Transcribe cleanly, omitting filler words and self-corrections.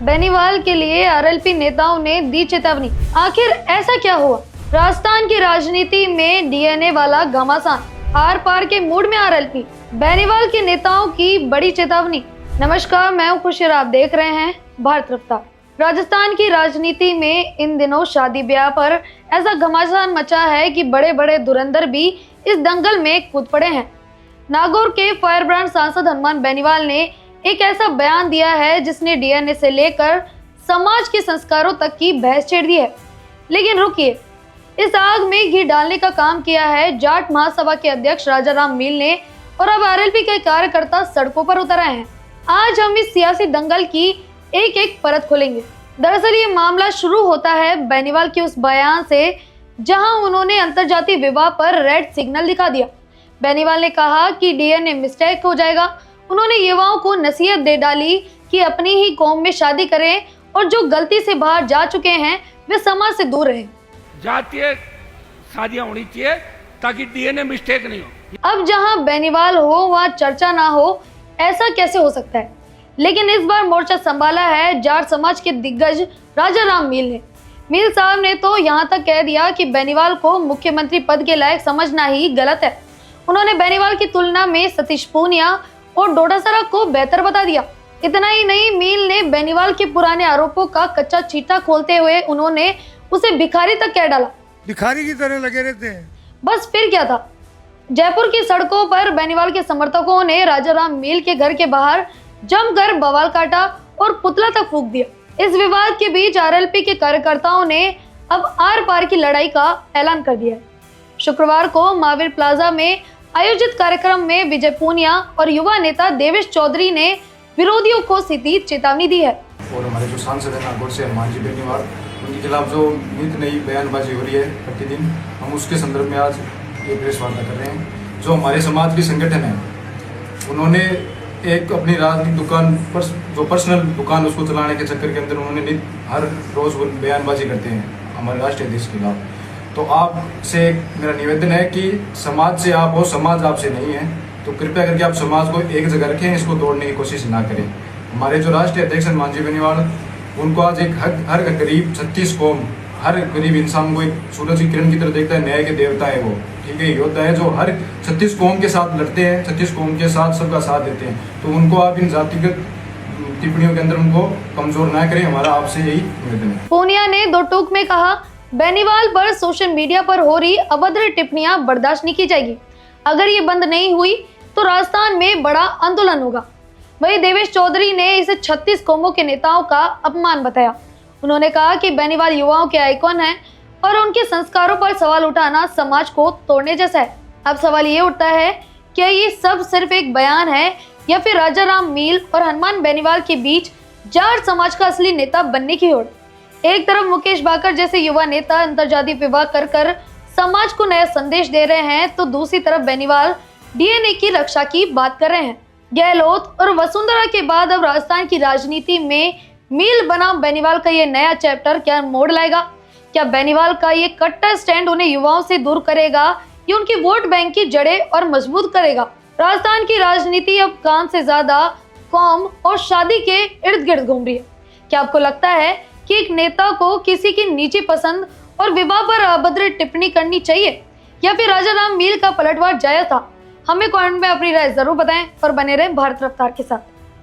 बेनीवाल के लिए आरएलपी नेताओं ने दी चेतावनी। आखिर ऐसा क्या हुआ? राजस्थान की राजनीति में डीएनए वाला घमासान, आर पार के मूड में आरएलपी, बेनीवाल के नेताओं की बड़ी चेतावनी। नमस्कार, मैं हूं खुशी और आप देख रहे हैं भारत रफ्तार। राजस्थान की राजनीति में इन दिनों शादी ब्याह पर ऐसा घमासान मचा है कि बड़े बड़े धुरंधर भी इस दंगल में कूद पड़े हैं। नागौर के फायर ब्रांड सांसद हनुमान बेनीवाल ने एक ऐसा बयान दिया है जिसने डीएनए से लेकर समाज के संस्कारों तक की बहस छेड़ दी है। लेकिन रुकिए, इस आग में घी डालने का काम किया है जाट महासभा के अध्यक्ष राजाराम मील ने, और अब आरएलपी के कार्यकर्ता सड़कों पर उतर आए हैं। आज हम इस सियासी दंगल की एक एक परत खोलेंगे। दरअसल ये मामला शुरू होता है बेनीवाल के उस बयान से जहां उन्होंने अंतर्जातीय विवाह पर रेड सिग्नल दिखा दिया। बेनीवाल ने कहा कि डीएनए मिस्टेक हो जाएगा। उन्होंने युवाओं को नसीहत दे डाली कि अपनी ही कौम में शादी करें और जो गलती से बाहर जा चुके हैं वे समाज से दूर रहें। जातीय शादियां होनी चाहिए ताकि डीएनए मिस्टेक नहीं हो। अब जहां बेनीवाल हो वहां चर्चा ना हो, ऐसा कैसे हो सकता है? लेकिन इस बार मोर्चा संभाला है जाट समाज के दिग्गज राजाराम मील ने। मील साहब ने तो यहाँ तक कह दिया कि बेनीवाल को मुख्यमंत्री पद के लायक समझना ही गलत है। उन्होंने बेनीवाल की तुलना में सतीश पूनिया और डोटासरा को बेहतर बता दिया। इतना ही नहीं, मील ने बेनीवाल के पुराने आरोपों का कच्चा चीटा खोलते हुए उन्होंने उसे भिखारी तक कह डाला। भिखारी की तरह लगे रहते हैं। बस फिर क्या था? जयपुर की सड़कों पर बेनीवाल के समर्थकों ने राजाराम मील के घर के बाहर जमकर बवाल काटा और पुतला तक फूंक दिया। इस विवाद के बीच आरएलपी के कार्यकर्ताओं ने अब आर पार की लड़ाई का ऐलान कर दिया है। शुक्रवार को महावीर प्लाजा में आयोजित कार्यक्रम में विजय पूनिया और युवा नेता देवेश चौधरी ने विरोधियों को सीधी चेतावनी दी है। और हमारे जो सांसद है नागौर से हनुमान बेनीवाल, उनके खिलाफ जो नित नई बयानबाजी हो रही है प्रतिदिन, हम उसके संदर्भ में आज ये प्रेस वार्ता कर रहे हैं। जो हमारे समाज की संगठन है, उन्होंने एक अपनी राजनीतिक दुकान पर जो पर्सनल दुकान उसको चलाने के चक्कर के अंदर उन्होंने हर रोज बयानबाजी करते हैं हमारे राष्ट्रीय अध्यक्ष के खिलाफ। तो आपसे मेरा निवेदन है कि समाज से आप हो, समाज आपसे नहीं है, तो कृपया करके आप समाज को एक जगह रखें, इसको तोड़ने की कोशिश ना करें। हमारे जो राष्ट्रीय अध्यक्ष हनुमान बेनीवाल, उनको आज एक हर गरीब 36 कौम, हर गरीब इंसान को एक सूरज की किरण की तरह देखता है। न्याय के देवता है वो, ठीक है, योद्धा है जो हर 36 कौम के साथ लड़ते हैं, 36 कौम के साथ सबका साथ देते हैं। तो उनको आप इन जातिगत टिप्पणियों के अंदर उनको कमजोर ना करें, हमारा आपसे यही निवेदन है। पूनिया ने दो टूक में कहा, बेनीवाल पर सोशल मीडिया पर हो रही अभद्र टिप्पणियां बर्दाश्त नहीं की जाएगी। अगर ये बंद नहीं हुई तो राजस्थान में बड़ा आंदोलन होगा। वहीं देवेश चौधरी ने इसे 36 कौमों के नेताओं का अपमान बताया। उन्होंने कहा कि बेनीवाल युवाओं के आइकॉन हैं और उनके संस्कारों पर सवाल उठाना समाज को तोड़ने जैसा है। अब सवाल ये उठता है, क्या ये सब सिर्फ एक बयान है या फिर राजाराम मील और हनुमान बेनीवाल के बीच जाट समाज का असली नेता बनने की होड़? एक तरफ मुकेश बाकर जैसे युवा नेता अंतर्जातीय विवाह कर समाज को नया संदेश दे रहे हैं, तो दूसरी तरफ बेनीवाल डीएनए की रक्षा की बात कर रहे हैं। गहलोत और वसुंधरा के बाद अब राजस्थान की राजनीति में मील बनाम बेनीवाल का ये नया चैप्टर क्या मोड़ लाएगा? क्या बेनीवाल का ये कट्टर स्टैंड उन्हें युवाओं से दूर करेगा या उनकी वोट बैंक की जड़ें और मजबूत करेगा? राजस्थान की राजनीति अब काम से ज्यादा कौम और शादी के इर्द गिर्द घूम रही है। क्या आपको लगता है कि एक नेता को किसी की निजी पसंद और विवाह पर अभद्र टिप्पणी करनी चाहिए या फिर राजाराम मील का पलटवार जायज था? हमें कमेंट में अपनी राय जरूर बताएं और बने रहें भारत रफ्तार के साथ।